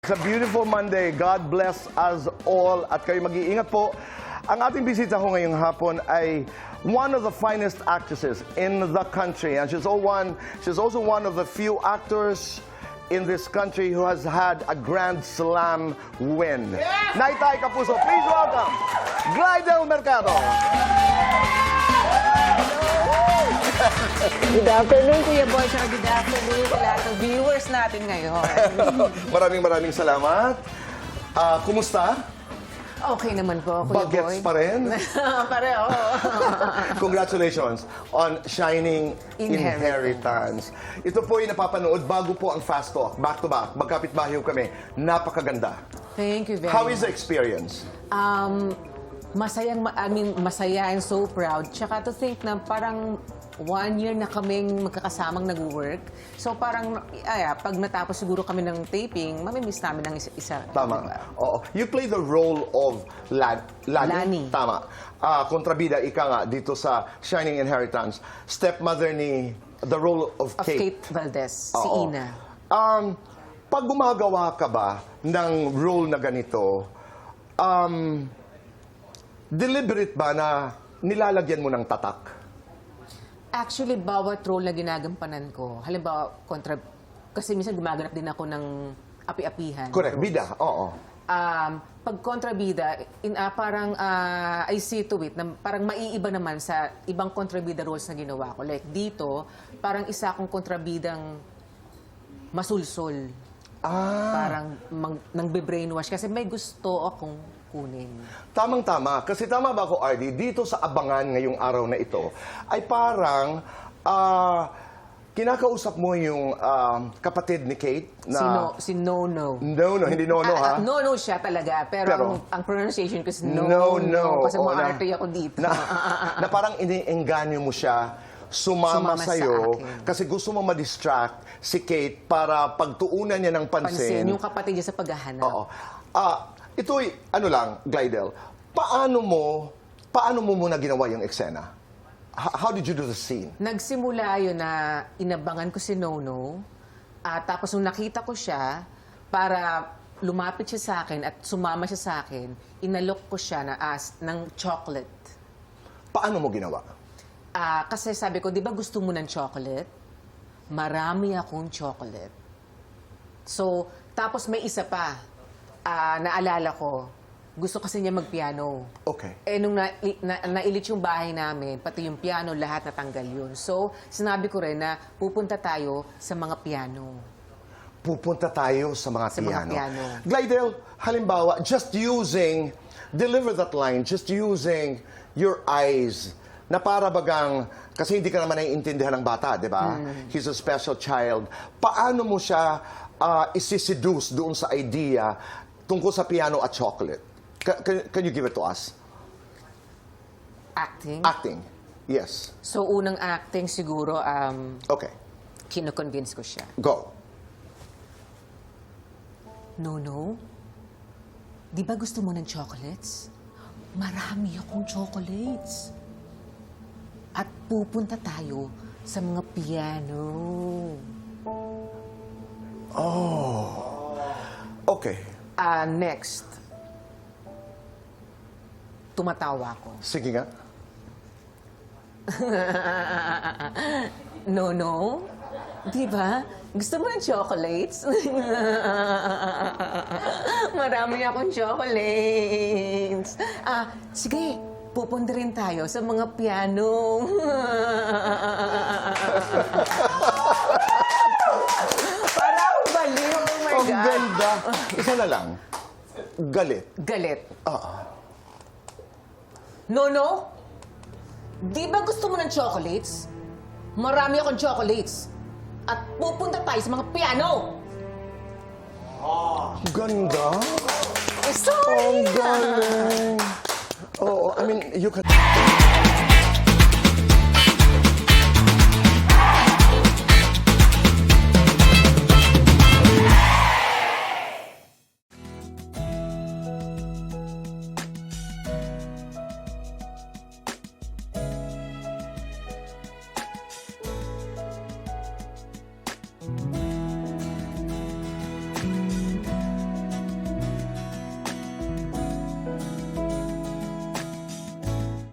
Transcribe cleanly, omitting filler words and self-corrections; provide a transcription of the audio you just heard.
It's a beautiful Monday. God bless us all. At kayo mag-iingat po. Ang ating bisita ho ngayong hapon ay one of the finest actresses in the country. And she's also one of the few actors in this country who has had a Grand Slam win. Yes! Naitay Kapuso, please welcome Glidel Mercado. Good afternoon, Kuya Boy. Good afternoon sa lahat ng viewers natin ngayon. Maraming salamat. Kumusta? Okay naman po, Kuya Boy. Bagets pa rin? Pareho. Congratulations on Shining Inheritance. Ito po yung napapanood bago po ang Fast Talk. Back to back. Magkapit-bahay kami. Napakaganda. Thank you very How much. is the experience? Masaya and so proud. Tsaka to think na parang 1 year na kaming magkakasamang nag-work. So parang, pag natapos siguro kami ng taping, mamimiss namin ng isa. Tama. Diba? Oo. You play the role of Lani. Tama. Kontrabida, ika nga, dito sa Shining Inheritance. Stepmother ni the role of Of Kate. Kate Valdez, si Oo. Ina. Pag gumagawa ka ba ng role na ganito, deliberate ba na nilalagyan mo ng tatak? Actually, bawat role na ginagampanan ko, halimbawa, kasi minsan gumaganap din ako ng api-apihan. Correct. Bida. Oo. Pag kontrabida, parang I see to it, na parang maiiba naman sa ibang kontrabida roles na ginawa ko. Like dito, parang isa akong kontrabidang masulsol. Parang nang be-brainwash kasi may gusto akong kunin. Tamang-tama. Kasi tama ba ako, RD, dito sa Abangan ngayong araw na ito, ay parang kinakausap mo yung kapatid ni Kate na... Si Nono. No, hindi Nono, ha? Nono siya talaga, pero ang pronunciation ko is No. Kasi maarte ako dito. Na parang iniengganyo mo siya, sumama sa'yo, sa akin. kasi gusto mo ma-distract si Kate para pagtuunan niya ng pansin. Yung kapatid niya sa paghahanap. Oo. Ito'y, Glidel, paano mo muna ginawa yung eksena? How did you do the scene? Nagsimula yun na inabangan ko si Nono. Tapos nung nakita ko siya, para lumapit siya sa akin at sumama siya sa akin, inalok ko siya ng chocolate. Paano mo ginawa? Kasi sabi ko, di ba gusto mo ng chocolate? Marami akong chocolate. So, tapos may isa pa. Naalala ko, gusto kasi niya magpiano. Okay. Nung nailit yung bahay namin, pati yung piano, lahat natanggal yun. So, sinabi ko rin na pupunta tayo sa mga piano. Pupunta tayo sa mga Sa mga piano. Glidel, halimbawa, deliver that line, just using your eyes, na para bagang, kasi hindi ka naman naiintindihan ng bata, di ba? He's a special child. Paano mo siya isi-seduce doon sa idea tungkol sa piano at chocolate? Can you give it to us? Acting. Acting. Yes. So, unang acting siguro, Okay. kino-convince ko siya. Go. Nono, di ba gusto mo ng chocolates? Marami akong chocolates. At pupunta tayo sa mga piano. Okay. Next. Tumatawa ako. Sige nga. Nono, di ba? Gusto mo ng chocolates? Marami akong chocolates. Sige, pupunta rin tayo sa mga piano. Parang baliw, oh my Ang God. ganda. Isa na lang. Galit. Galit. Nono, di ba gusto mo ng chocolates? Marami akong chocolates. At pupunta tayo sa mga piano. Ganda. Sorry! Ang galing. Oo, I mean, you can...